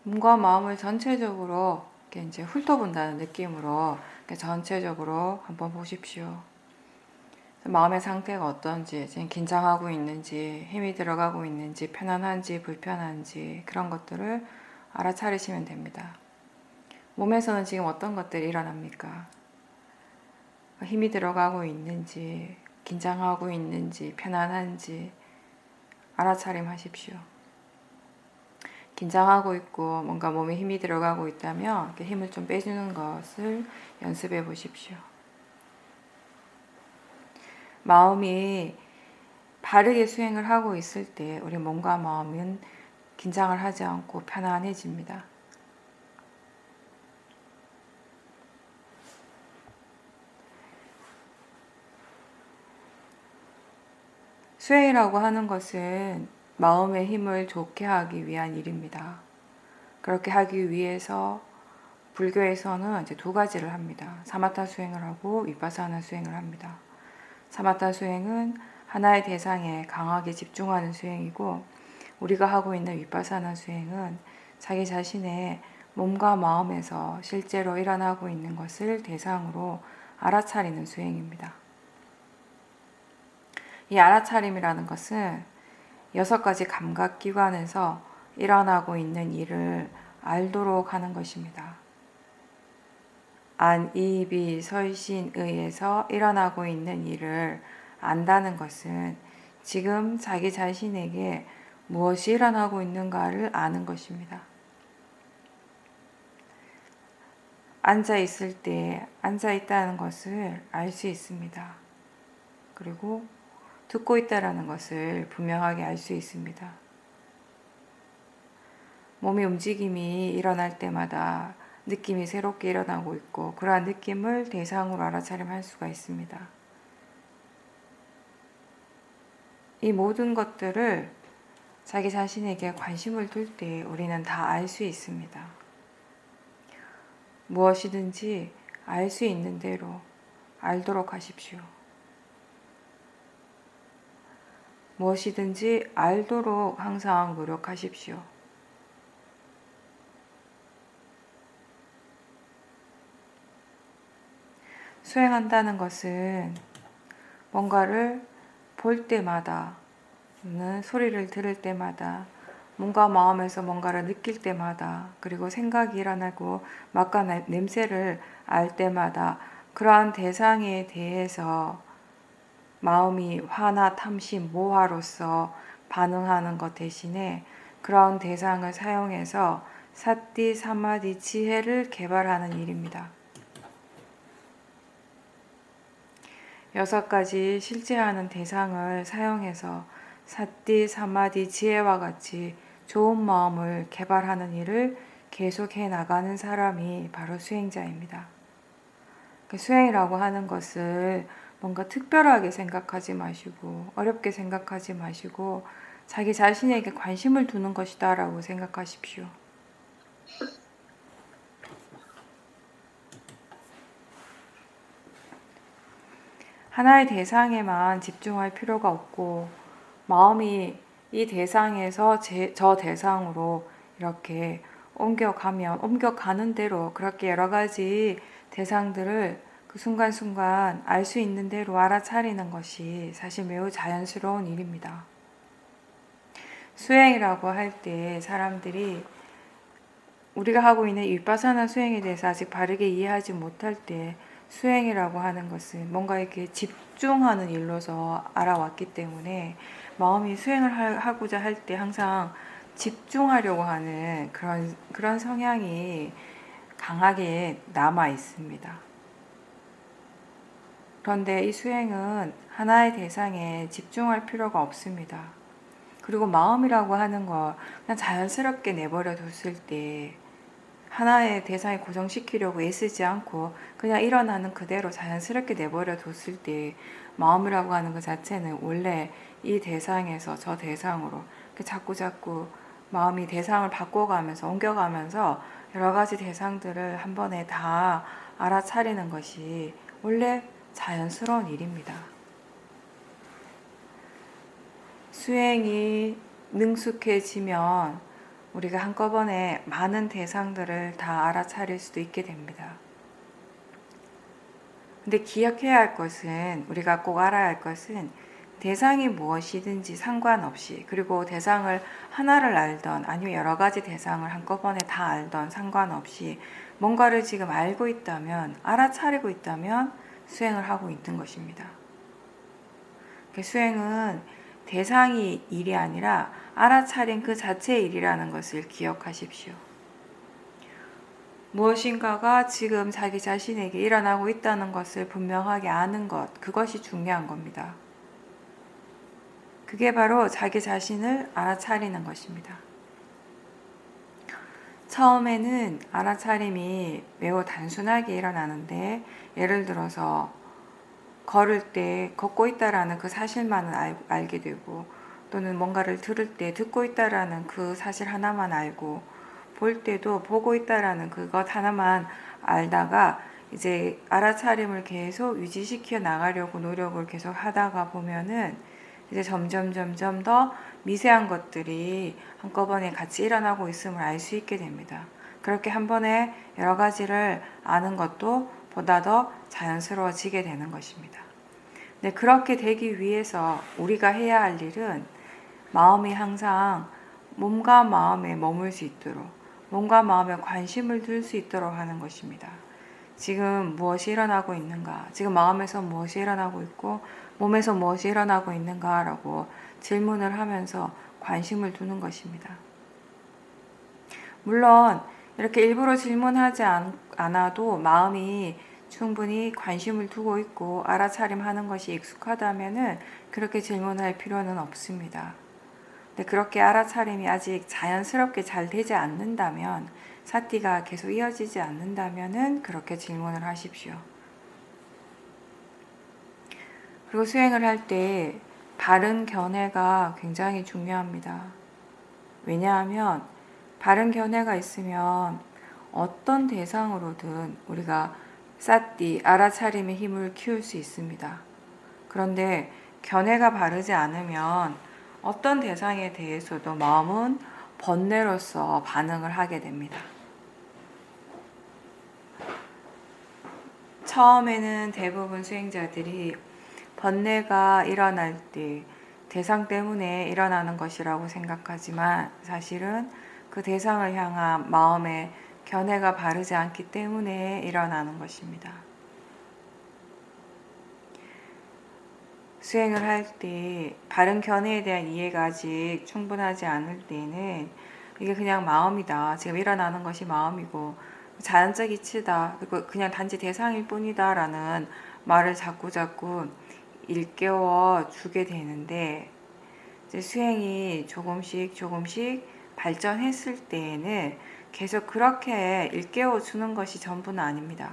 몸과 마음을 전체적으로 이렇게 이제 훑어본다는 느낌으로 이렇게 전체적으로 한번 보십시오. 마음의 상태가 어떤지, 지금 긴장하고 있는지, 힘이 들어가고 있는지, 편안한지, 불편한지 그런 것들을 알아차리시면 됩니다. 몸에서는 지금 어떤 것들이 일어납니까? 힘이 들어가고 있는지, 긴장하고 있는지, 편안한지 알아차림하십시오. 긴장하고 있고 뭔가 몸에 힘이 들어가고 있다면 이렇게 힘을 좀 빼주는 것을 연습해 보십시오. 마음이 바르게 수행을 하고 있을 때 우리 몸과 마음은 긴장을 하지 않고 편안해집니다. 수행이라고 하는 것은 마음의 힘을 좋게 하기 위한 일입니다. 그렇게 하기 위해서 불교에서는 이제 두 가지를 합니다. 사마타 수행을 하고 위파사나 수행을 합니다. 사마타 수행은 하나의 대상에 강하게 집중하는 수행이고, 우리가 하고 있는 위파사나 수행은 자기 자신의 몸과 마음에서 실제로 일어나고 있는 것을 대상으로 알아차리는 수행입니다. 이 알아차림이라는 것은 6가지 감각기관에서 일어나고 있는 일을 알도록 하는 것입니다. 안, 이, 비, 설신의에서 일어나고 있는 일을 안다는 것은 지금 자기 자신에게 무엇이 일어나고 있는가를 아는 것입니다. 앉아 있을 때 앉아 있다는 것을 알 수 있습니다. 그리고 듣고 있다는 것을 분명하게 알 수 있습니다. 몸의 움직임이 일어날 때마다 느낌이 새롭게 일어나고 있고, 그러한 느낌을 대상으로 알아차림할 수가 있습니다. 이 모든 것들을 자기 자신에게 관심을 둘 때 우리는 다 알 수 있습니다. 무엇이든지 알 수 있는 대로 알도록 하십시오. 무엇이든지 알도록 항상 노력하십시오. 수행한다는 것은 뭔가를 볼 때마다, 소리를 들을 때마다, 몸과 마음에서 뭔가를 느낄 때마다, 그리고 생각이 일어나고 맛과 냄새를 알 때마다 그러한 대상에 대해서 마음이 화나 탐심, 모화로서 반응하는 것 대신에 그런 대상을 사용해서 사띠, 사마디, 지혜를 개발하는 일입니다. 6가지 실제하는 대상을 사용해서 사띠, 사마디, 지혜와 같이 좋은 마음을 개발하는 일을 계속해 나가는 사람이 바로 수행자입니다. 수행이라고 하는 것을 뭔가 특별하게 생각하지 마시고 어렵게 생각하지 마시고 자기 자신에게 관심을 두는 것이다 라고 생각하십시오. 하나의 대상에만 집중할 필요가 없고, 마음이 이 대상에서 저 대상으로 이렇게 옮겨가는 대로 그렇게 여러 가지 대상들을 그 순간순간 알 수 있는 대로 알아차리는 것이 사실 매우 자연스러운 일입니다. 수행이라고 할 때 사람들이 우리가 하고 있는 위파사나 수행에 대해서 아직 바르게 이해하지 못할 때 수행이라고 하는 것은 뭔가 이렇게 집중하는 일로서 알아왔기 때문에 마음이 수행을 하고자 할 때 항상 집중하려고 하는 그런 성향이 강하게 남아 있습니다. 그런데 이 수행은 하나의 대상에 집중할 필요가 없습니다. 그리고 마음이라고 하는 걸 그냥 자연스럽게 내버려 뒀을 때 하나의 대상에 고정시키려고 애쓰지 않고 그냥 일어나는 그대로 자연스럽게 내버려 뒀을 때 마음이라고 하는 것 자체는 원래 이 대상에서 저 대상으로 자꾸 마음이 대상을 바꿔가면서 옮겨가면서 여러 가지 대상들을 한 번에 다 알아차리는 것이 원래 자연스러운 일입니다. 수행이 능숙해지면 우리가 한꺼번에 많은 대상들을 다 알아차릴 수도 있게 됩니다. 근데 기억해야 할 것은, 우리가 꼭 알아야 할 것은 대상이 무엇이든지 상관없이, 그리고 대상을 하나를 알던 아니면 여러 가지 대상을 한꺼번에 다 알던 상관없이 뭔가를 지금 알고 있다면, 알아차리고 있다면 수행을 하고 있는 것입니다. 수행은 대상이 일이 아니라 알아차린 그 자체의 일이라는 것을 기억하십시오. 무엇인가가 지금 자기 자신에게 일어나고 있다는 것을 분명하게 아는 것, 그것이 중요한 겁니다. 그게 바로 자기 자신을 알아차리는 것입니다. 처음에는 알아차림이 매우 단순하게 일어나는데, 예를 들어서 걸을 때 걷고 있다라는 그 사실만은 알게 되고, 또는 뭔가를 들을 때 듣고 있다라는 그 사실 하나만 알고, 볼 때도 보고 있다라는 그것 하나만 알다가 이제 알아차림을 계속 유지시켜 나가려고 노력을 계속 하다가 보면은 이제 점점 더 미세한 것들이 한꺼번에 같이 일어나고 있음을 알 수 있게 됩니다. 그렇게 한 번에 여러 가지를 아는 것도 보다 더 자연스러워지게 되는 것입니다. 네, 그렇게 되기 위해서 우리가 해야 할 일은 마음이 항상 몸과 마음에 머물 수 있도록, 몸과 마음에 관심을 둘 수 있도록 하는 것입니다. 지금 무엇이 일어나고 있는가? 지금 마음에서 무엇이 일어나고 있고 몸에서 무엇이 일어나고 있는가라고 질문을 하면서 관심을 두는 것입니다. 물론 이렇게 일부러 질문하지 않아도 마음이 충분히 관심을 두고 있고 알아차림하는 것이 익숙하다면은 그렇게 질문할 필요는 없습니다. 근데 그렇게 알아차림이 아직 자연스럽게 잘 되지 않는다면, 사티가 계속 이어지지 않는다면은 그렇게 질문을 하십시오. 그리고 수행을 할 때 바른 견해가 굉장히 중요합니다. 왜냐하면 바른 견해가 있으면 어떤 대상으로든 우리가 사티, 알아차림의 힘을 키울 수 있습니다. 그런데 견해가 바르지 않으면 어떤 대상에 대해서도 마음은 번뇌로서 반응을 하게 됩니다. 처음에는 대부분 수행자들이 번뇌가 일어날 때 대상 때문에 일어나는 것이라고 생각하지만, 사실은 그 대상을 향한 마음의 견해가 바르지 않기 때문에 일어나는 것입니다. 수행을 할 때 바른 견해에 대한 이해가 아직 충분하지 않을 때는 이게 그냥 마음이다, 지금 일어나는 것이 마음이고 자연적 이치다, 그리고 그냥 단지 대상일 뿐이다 라는 말을 자꾸 일깨워 주게 되는데, 이제 수행이 조금씩 발전했을 때에는 계속 그렇게 일깨워 주는 것이 전부는 아닙니다.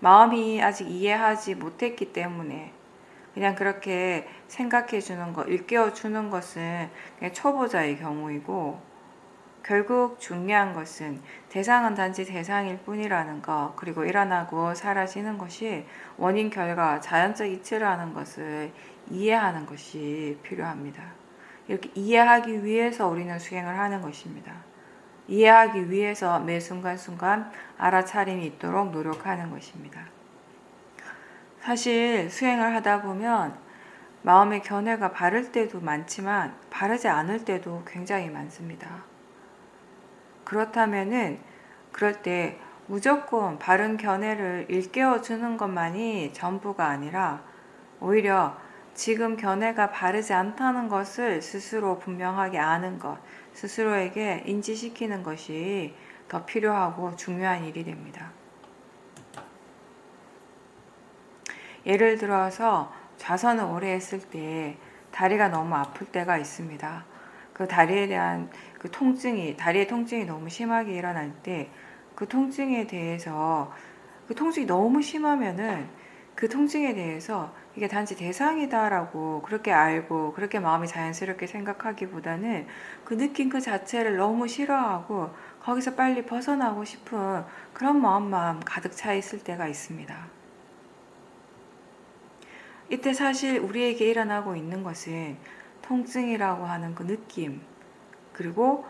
마음이 아직 이해하지 못했기 때문에 그냥 그렇게 생각해 주는 것, 일깨워 주는 것은 그냥 초보자의 경우이고, 결국 중요한 것은 대상은 단지 대상일 뿐이라는 것, 그리고 일어나고 사라지는 것이 원인 결과 자연적 이치라는 것을 이해하는 것이 필요합니다. 이렇게 이해하기 위해서 우리는 수행을 하는 것입니다. 이해하기 위해서 매 순간순간 알아차림이 있도록 노력하는 것입니다. 사실 수행을 하다 보면 마음의 견해가 바를 때도 많지만 바르지 않을 때도 굉장히 많습니다. 그렇다면은 그럴 때 무조건 바른 견해를 일깨워 주는 것만이 전부가 아니라, 오히려 지금 견해가 바르지 않다는 것을 스스로 분명하게 아는 것, 스스로에게 인지시키는 것이 더 필요하고 중요한 일이 됩니다. 예를 들어서 좌선을 오래 했을 때 다리가 너무 아플 때가 있습니다. 그 다리에 대한 다리의 통증이 너무 심하게 일어날 때, 그 통증에 대해서, 그 통증이 너무 심하면은 그 통증에 대해서 이게 단지 대상이다라고 그렇게 알고 그렇게 마음이 자연스럽게 생각하기보다는 그 느낌 그 자체를 너무 싫어하고 거기서 빨리 벗어나고 싶은 그런 마음만 가득 차 있을 때가 있습니다. 이때 사실 우리에게 일어나고 있는 것은 통증이라고 하는 그 느낌, 그리고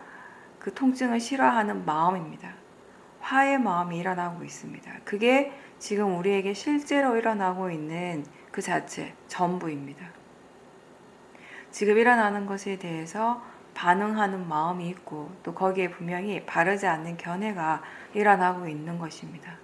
그 통증을 싫어하는 마음입니다. 화의 마음이 일어나고 있습니다. 그게 지금 우리에게 실제로 일어나고 있는 그 자체, 전부입니다. 지금 일어나는 것에 대해서 반응하는 마음이 있고 또 거기에 분명히 바르지 않는 견해가 일어나고 있는 것입니다.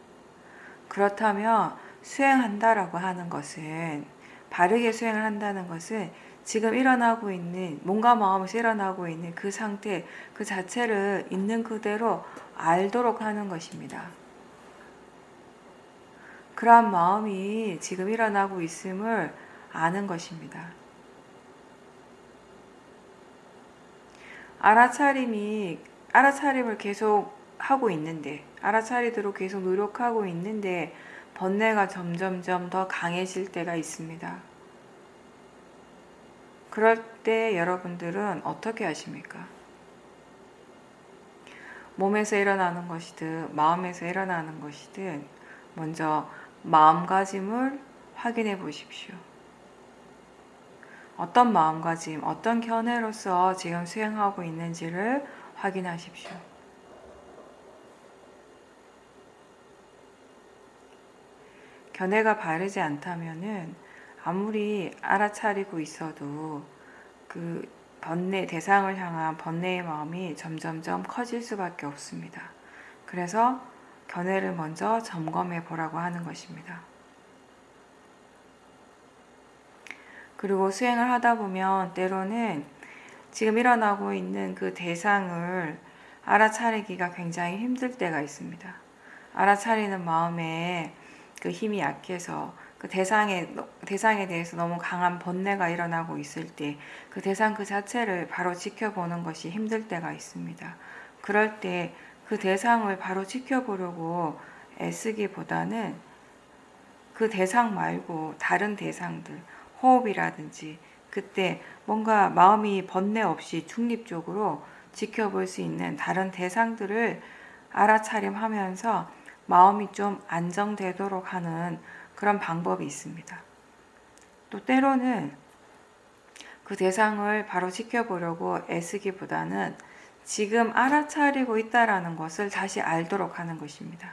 그렇다면 수행한다라고 하는 것은, 바르게 수행을 한다는 것은 지금 일어나고 있는, 몸과 마음에서 일어나고 있는 그 상태 그 자체를 있는 그대로 알도록 하는 것입니다. 그러한 마음이 지금 일어나고 있음을 아는 것입니다. 알아차림을 계속 하고 있는데, 알아차리도록 계속 노력하고 있는데 번뇌가 점점점 더 강해질 때가 있습니다. 그럴 때 여러분들은 어떻게 하십니까? 몸에서 일어나는 것이든 마음에서 일어나는 것이든 먼저 마음가짐을 확인해 보십시오. 어떤 마음가짐, 어떤 견해로서 지금 수행하고 있는지를 확인하십시오. 견해가 바르지 않다면은 아무리 알아차리고 있어도 그 대상을 향한 번뇌의 마음이 점점점 커질 수밖에 없습니다. 그래서 견해를 먼저 점검해 보라고 하는 것입니다. 그리고 수행을 하다 보면 때로는 지금 일어나고 있는 그 대상을 알아차리기가 굉장히 힘들 때가 있습니다. 알아차리는 마음에 그 힘이 약해서 그 대상에 대해서 너무 강한 번뇌가 일어나고 있을 때 그 대상 그 자체를 바로 지켜보는 것이 힘들 때가 있습니다. 그럴 때 그 대상을 바로 지켜보려고 애쓰기보다는 그 대상 말고 다른 대상들, 호흡이라든지 그때 뭔가 마음이 번뇌 없이 중립적으로 지켜볼 수 있는 다른 대상들을 알아차림하면서 마음이 좀 안정되도록 하는 그런 방법이 있습니다. 또 때로는 그 대상을 바로 지켜보려고 애쓰기보다는 지금 알아차리고 있다라는 것을 다시 알도록 하는 것입니다.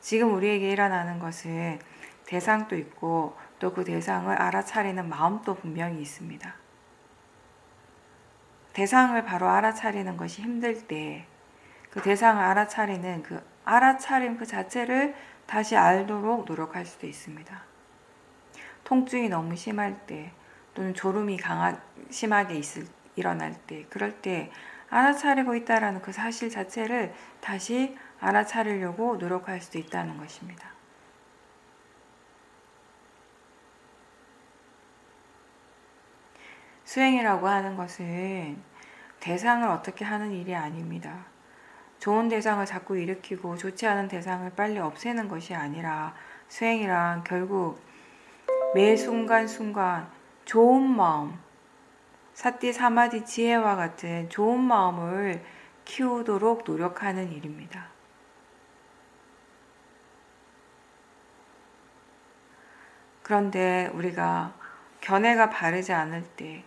지금 우리에게 일어나는 것은 대상도 있고 또 그 대상을 알아차리는 마음도 분명히 있습니다. 대상을 바로 알아차리는 것이 힘들 때 그 대상을 알아차리는 그 알아차림 그 자체를 다시 알도록 노력할 수도 있습니다. 통증이 너무 심할 때 또는 졸음이 심하게 일어날 때, 그럴 때 알아차리고 있다라는 그 사실 자체를 다시 알아차리려고 노력할 수도 있다는 것입니다. 수행이라고 하는 것은 대상을 어떻게 하는 일이 아닙니다. 좋은 대상을 자꾸 일으키고 좋지 않은 대상을 빨리 없애는 것이 아니라 수행이란 결국 매 순간순간 좋은 마음, 사띠 사마디 지혜와 같은 좋은 마음을 키우도록 노력하는 일입니다. 그런데 우리가 견해가 바르지 않을 때,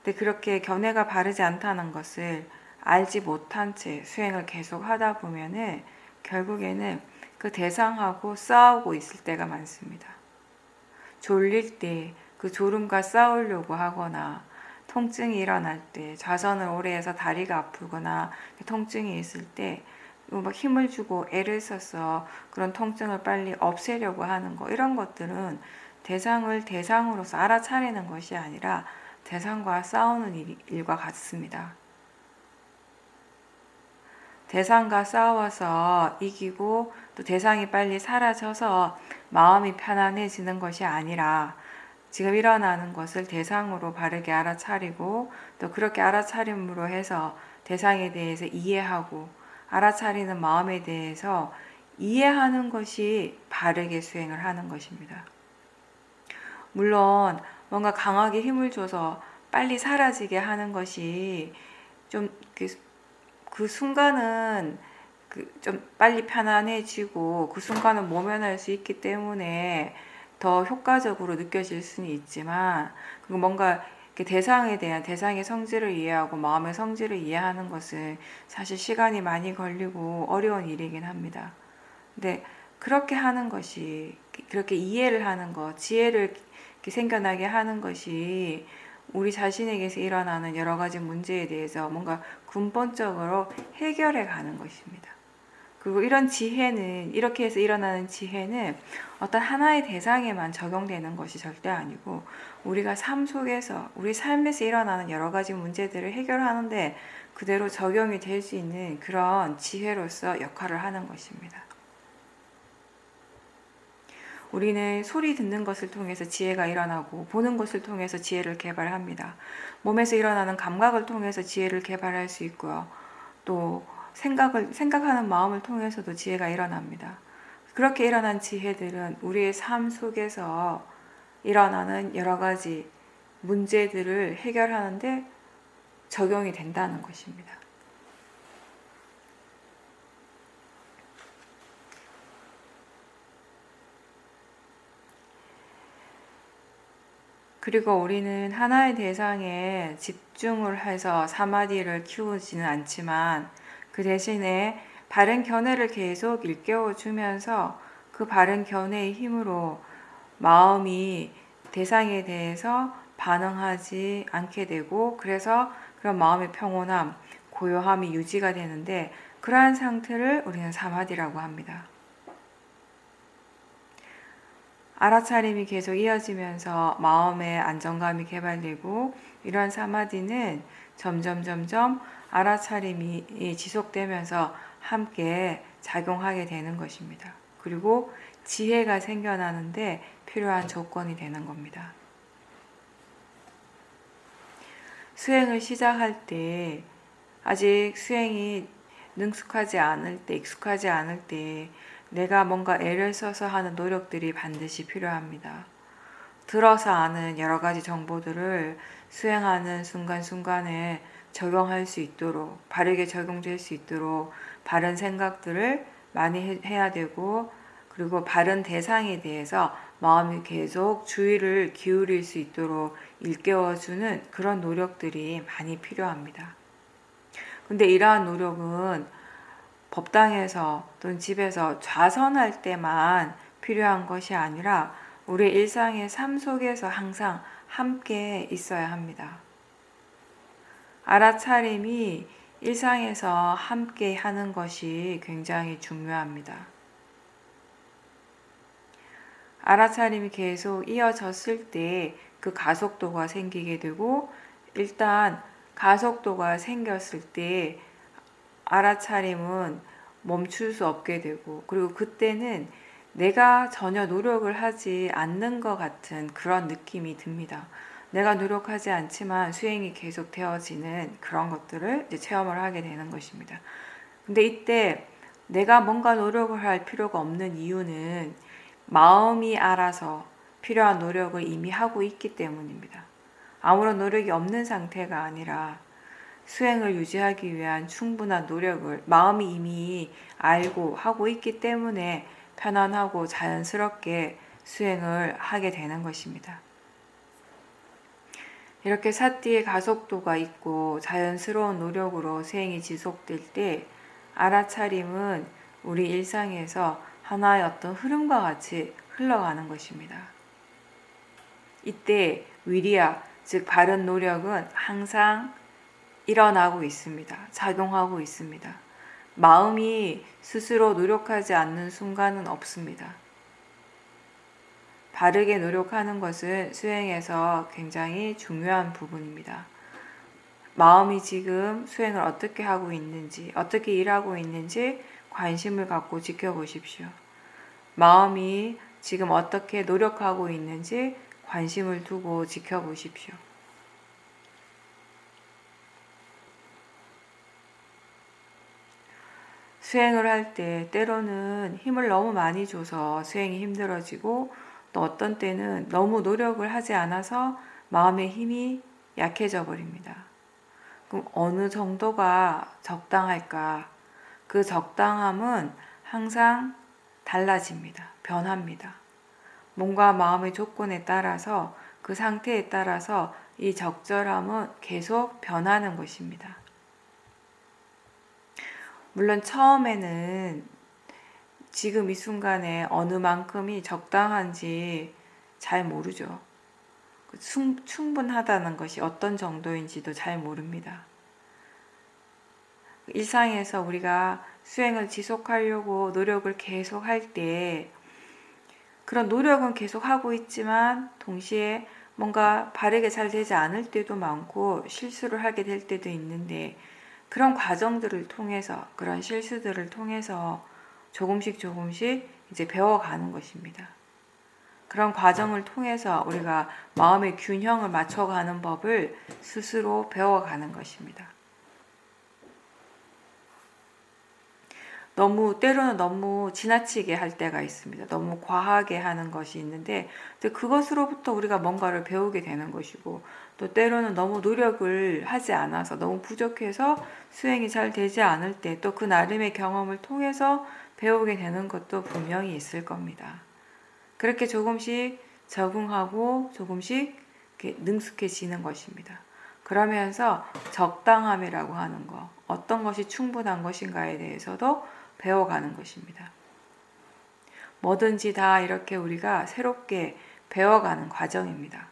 근데 그렇게 견해가 바르지 않다는 것을 알지 못한 채 수행을 계속 하다 보면은 결국에는 그 대상하고 싸우고 있을 때가 많습니다. 졸릴 때 그 졸음과 싸우려고 하거나, 통증이 일어날 때, 좌선을 오래 해서 다리가 아프거나 통증이 있을 때 막 힘을 주고 애를 써서 그런 통증을 빨리 없애려고 하는 거, 이런 것들은 대상을 대상으로서 알아차리는 것이 아니라 대상과 싸우는 일과 같습니다. 대상과 싸워서 이기고 또 대상이 빨리 사라져서 마음이 편안해지는 것이 아니라 지금 일어나는 것을 대상으로 바르게 알아차리고 또 그렇게 알아차림으로 해서 대상에 대해서 이해하고 알아차리는 마음에 대해서 이해하는 것이 바르게 수행을 하는 것입니다. 물론 뭔가 강하게 힘을 줘서 빨리 사라지게 하는 것이 좀 그 순간은 좀 빨리 편안해지고 그 순간은 모면할 수 있기 때문에 더 효과적으로 느껴질 수는 있지만, 그 뭔가 대상에 대한 대상의 성질을 이해하고 마음의 성질을 이해하는 것은 사실 시간이 많이 걸리고 어려운 일이긴 합니다. 근데 그렇게 하는 것이, 그렇게 이해를 하는 것, 지혜를 생겨나게 하는 것이 우리 자신에게서 일어나는 여러 가지 문제에 대해서 뭔가 근본적으로 해결해 가는 것입니다. 그리고 이런 지혜는, 이렇게 해서 일어나는 지혜는 어떤 하나의 대상에만 적용되는 것이 절대 아니고, 우리가 삶 속에서, 우리 삶에서 일어나는 여러 가지 문제들을 해결하는데 그대로 적용이 될 수 있는 그런 지혜로서 역할을 하는 것입니다. 우리는 소리 듣는 것을 통해서 지혜가 일어나고, 보는 것을 통해서 지혜를 개발합니다. 몸에서 일어나는 감각을 통해서 지혜를 개발할 수 있고요. 또 생각하는 마음을 통해서도 지혜가 일어납니다. 그렇게 일어난 지혜들은 우리의 삶 속에서 일어나는 여러 가지 문제들을 해결하는데 적용이 된다는 것입니다. 그리고 우리는 하나의 대상에 집중을 해서 사마디를 키우지는 않지만, 그 대신에 바른 견해를 계속 일깨워주면서 그 바른 견해의 힘으로 마음이 대상에 대해서 반응하지 않게 되고, 그래서 그런 마음의 평온함, 고요함이 유지가 되는데, 그러한 상태를 우리는 사마디라고 합니다. 알아차림이 계속 이어지면서 마음의 안정감이 개발되고, 이러한 사마디는 점점 알아차림이 지속되면서 함께 작용하게 되는 것입니다. 그리고 지혜가 생겨나는데 필요한 조건이 되는 겁니다. 수행을 시작할 때, 아직 수행이 능숙하지 않을 때, 익숙하지 않을 때 내가 뭔가 애를 써서 하는 노력들이 반드시 필요합니다. 들어서 아는 여러 가지 정보들을 수행하는 순간순간에 적용할 수 있도록, 바르게 적용될 수 있도록 바른 생각들을 많이 해야 되고, 그리고 바른 대상에 대해서 마음이 계속 주의를 기울일 수 있도록 일깨워주는 그런 노력들이 많이 필요합니다. 근데 이러한 노력은 법당에서 또는 집에서 좌선할 때만 필요한 것이 아니라 우리 일상의 삶 속에서 항상 함께 있어야 합니다. 알아차림이 일상에서 함께 하는 것이 굉장히 중요합니다. 알아차림이 계속 이어졌을 때 그 가속도가 생기게 되고, 일단 가속도가 생겼을 때 알아차림은 멈출 수 없게 되고, 그리고 그때는 내가 전혀 노력을 하지 않는 것 같은 그런 느낌이 듭니다. 내가 노력하지 않지만 수행이 계속 되어지는 그런 것들을 이제 체험을 하게 되는 것입니다. 근데 이때 내가 뭔가 노력을 할 필요가 없는 이유는 마음이 알아서 필요한 노력을 이미 하고 있기 때문입니다. 아무런 노력이 없는 상태가 아니라 수행을 유지하기 위한 충분한 노력을 마음이 이미 알고 하고 있기 때문에 편안하고 자연스럽게 수행을 하게 되는 것입니다. 이렇게 사띠의 가속도가 있고 자연스러운 노력으로 수행이 지속될 때 알아차림은 우리 일상에서 하나의 어떤 흐름과 같이 흘러가는 것입니다. 이때 위리야, 즉 바른 노력은 항상 일어나고 있습니다. 작용하고 있습니다. 마음이 스스로 노력하지 않는 순간은 없습니다. 바르게 노력하는 것은 수행에서 굉장히 중요한 부분입니다. 마음이 지금 수행을 어떻게 하고 있는지, 어떻게 일하고 있는지 관심을 갖고 지켜보십시오. 마음이 지금 어떻게 노력하고 있는지 관심을 두고 지켜보십시오. 수행을 할 때 때로는 힘을 너무 많이 줘서 수행이 힘들어지고, 또 어떤 때는 너무 노력을 하지 않아서 마음의 힘이 약해져 버립니다. 그럼 어느 정도가 적당할까? 그 적당함은 항상 달라집니다. 변합니다. 몸과 마음의 조건에 따라서 그 상태에 따라서 이 적절함은 계속 변하는 것입니다. 물론 처음에는 지금 이 순간에 어느 만큼이 적당한지 잘 모르죠. 충분하다는 것이 어떤 정도인지도 잘 모릅니다. 일상에서 우리가 수행을 지속하려고 노력을 계속 할 때 그런 노력은 계속 하고 있지만 동시에 뭔가 바르게 잘 되지 않을 때도 많고 실수를 하게 될 때도 있는데 그런 과정들을 통해서 그런 실수들을 통해서 조금씩 이제 배워가는 것입니다. 그런 과정을 통해서 우리가 마음의 균형을 맞춰가는 법을 스스로 배워가는 것입니다. 때로는 너무 지나치게 할 때가 있습니다. 너무 과하게 하는 것이 있는데 그것으로부터 우리가 뭔가를 배우게 되는 것이고 또 때로는 너무 노력을 하지 않아서 너무 부족해서 수행이 잘 되지 않을 때 또 그 나름의 경험을 통해서 배우게 되는 것도 분명히 있을 겁니다. 그렇게 조금씩 적응하고 조금씩 능숙해지는 것입니다. 그러면서 적당함이라고 하는 것, 어떤 것이 충분한 것인가에 대해서도 배워가는 것입니다. 뭐든지 다 이렇게 우리가 새롭게 배워가는 과정입니다.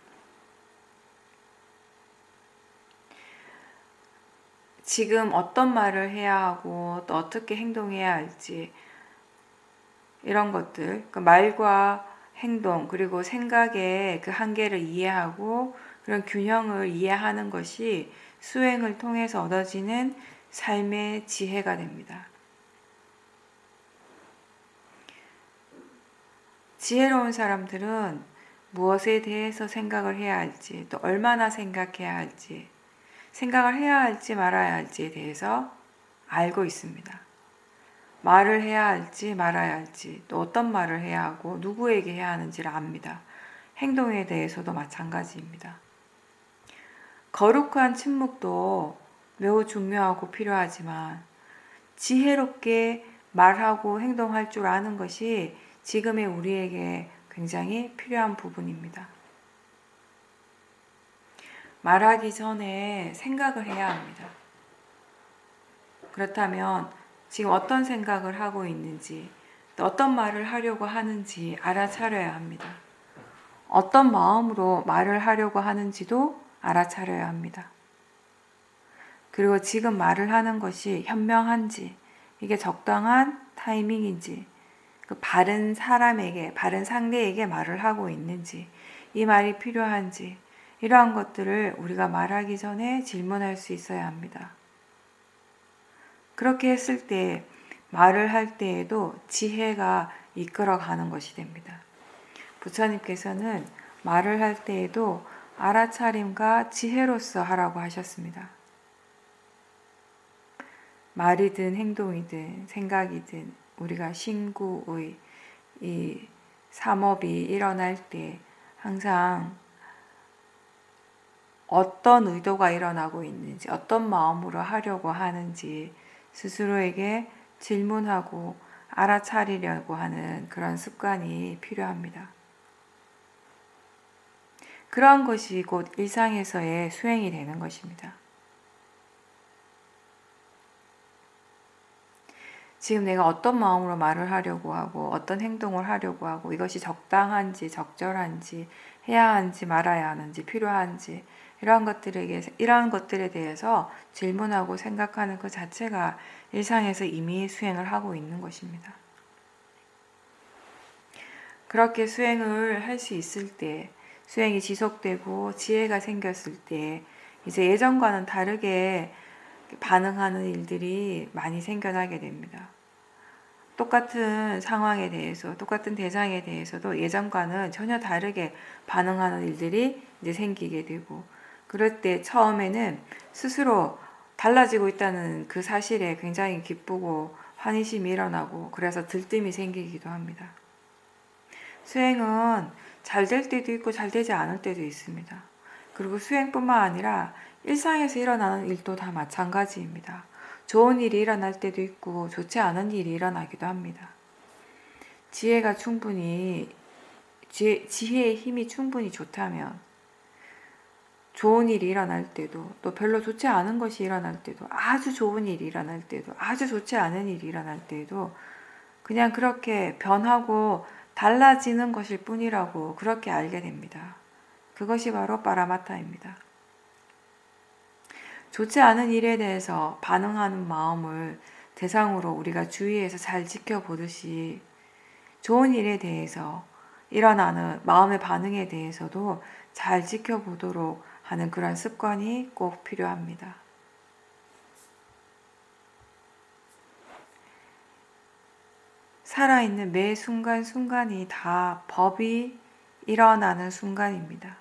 지금 어떤 말을 해야 하고 또 어떻게 행동해야 할지 이런 것들, 그 말과 행동 그리고 생각의 그 한계를 이해하고 그런 균형을 이해하는 것이 수행을 통해서 얻어지는 삶의 지혜가 됩니다. 지혜로운 사람들은 무엇에 대해서 생각을 해야 할지, 또 얼마나 생각해야 할지, 생각을 해야 할지 말아야 할지에 대해서 알고 있습니다. 말을 해야 할지 말아야 할지, 또 어떤 말을 해야 하고 누구에게 해야 하는지를 압니다. 행동에 대해서도 마찬가지입니다. 거룩한 침묵도 매우 중요하고 필요하지만 지혜롭게 말하고 행동할 줄 아는 것이 지금의 우리에게 굉장히 필요한 부분입니다. 말하기 전에 생각을 해야 합니다. 그렇다면 지금 어떤 생각을 하고 있는지, 또 어떤 말을 하려고 하는지 알아차려야 합니다. 어떤 마음으로 말을 하려고 하는지도 알아차려야 합니다. 그리고 지금 말을 하는 것이 현명한지, 이게 적당한 타이밍인지, 그 바른 사람에게, 바른 상대에게 말을 하고 있는지, 이 말이 필요한지, 이러한 것들을 우리가 말하기 전에 질문할 수 있어야 합니다. 그렇게 했을 때 말을 할 때에도 지혜가 이끌어가는 것이 됩니다. 부처님께서는 말을 할 때에도 알아차림과 지혜로서 하라고 하셨습니다. 말이든 행동이든 생각이든 우리가 신구의 이 삼업이 일어날 때 항상 어떤 의도가 일어나고 있는지, 어떤 마음으로 하려고 하는지 스스로에게 질문하고 알아차리려고 하는 그런 습관이 필요합니다. 그러한 것이 곧 일상에서의 수행이 되는 것입니다. 지금 내가 어떤 마음으로 말을 하려고 하고 어떤 행동을 하려고 하고 이것이 적당한지 적절한지 해야 하는지 말아야 하는지 필요한지 이러한 것들에 대해서 질문하고 생각하는 그 자체가 일상에서 이미 수행을 하고 있는 것입니다. 그렇게 수행을 할 수 있을 때, 수행이 지속되고 지혜가 생겼을 때 이제 예전과는 다르게 반응하는 일들이 많이 생겨나게 됩니다. 똑같은 상황에 대해서, 똑같은 대상에 대해서도 예전과는 전혀 다르게 반응하는 일들이 이제 생기게 되고, 그럴 때 처음에는 스스로 달라지고 있다는 그 사실에 굉장히 기쁘고 환희심이 일어나고 그래서 들뜸이 생기기도 합니다. 수행은 잘 될 때도 있고 잘 되지 않을 때도 있습니다. 그리고 수행뿐만 아니라 일상에서 일어나는 일도 다 마찬가지입니다. 좋은 일이 일어날 때도 있고 좋지 않은 일이 일어나기도 합니다. 지혜가 충분히 지혜의 힘이 충분히 좋다면 좋은 일이 일어날 때도 또 별로 좋지 않은 것이 일어날 때도 아주 좋은 일이 일어날 때도 아주 좋지 않은 일이 일어날 때도 그냥 그렇게 변하고 달라지는 것일 뿐이라고 그렇게 알게 됩니다. 그것이 바로 파라마타입니다. 좋지 않은 일에 대해서 반응하는 마음을 대상으로 우리가 주위에서 잘 지켜보듯이 좋은 일에 대해서 일어나는 마음의 반응에 대해서도 잘 지켜보도록 하는 그런 습관이 꼭 필요합니다. 살아있는 매 순간순간이 다 법이 일어나는 순간입니다.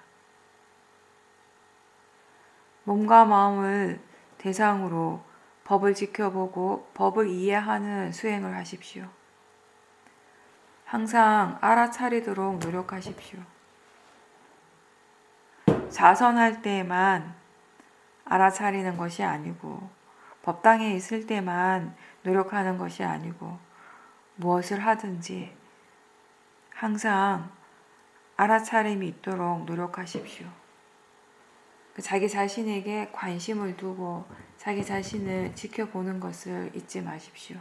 몸과 마음을 대상으로 법을 지켜보고 법을 이해하는 수행을 하십시오. 항상 알아차리도록 노력하십시오. 자선할 때만 알아차리는 것이 아니고 법당에 있을 때만 노력하는 것이 아니고 무엇을 하든지 항상 알아차림이 있도록 노력하십시오. 자기 자신에게 관심을 두고 자기 자신을 지켜보는 것을 잊지 마십시오.